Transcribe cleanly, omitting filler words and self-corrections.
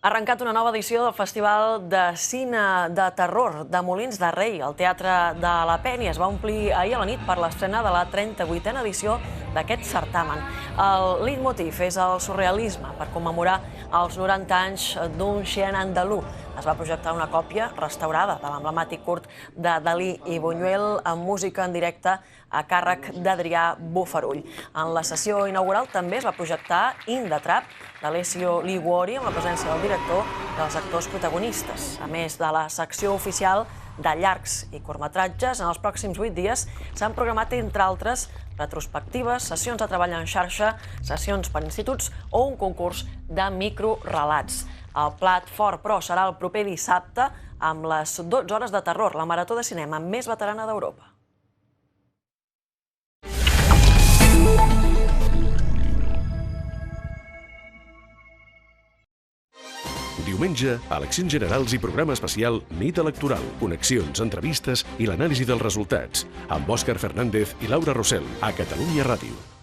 Ha arrencat una nova edició del Festival de Cine de Terror de Molins de Rei. El Teatre de la Penya es va omplir ahir a la nit per l'estrena de la 38a edició d'aquest certamen. El leitmotiv és el surrealisme per commemorar els 90 anys d'un xien andalú. Es va projectar una còpia restaurada de l'emblemàtic curt de Dalí i Buñuel amb música en directe a càrrec d'Adrià Bofarull. En la sessió inaugural també es va projectar In the Trap d'Alessio Liguori amb la presència del director i dels actors protagonistes. A més de la secció oficial de llargs i curtmetratges, en els pròxims 8 dies s'han programat, entre altres, retrospectives, sessions de treball en xarxa, sessions per instituts o un concurs de microrelats. El plat fort, però, serà el proper dissabte amb les 12 hores de terror, la marató de cinema més veterana d'Europa. Diumenge, eleccions generals i programa especial Nit Electoral, connexions, entrevistes i l'anàlisi dels resultats, amb Òscar Fernández i Laura Rosell, a Catalunya Ràdio.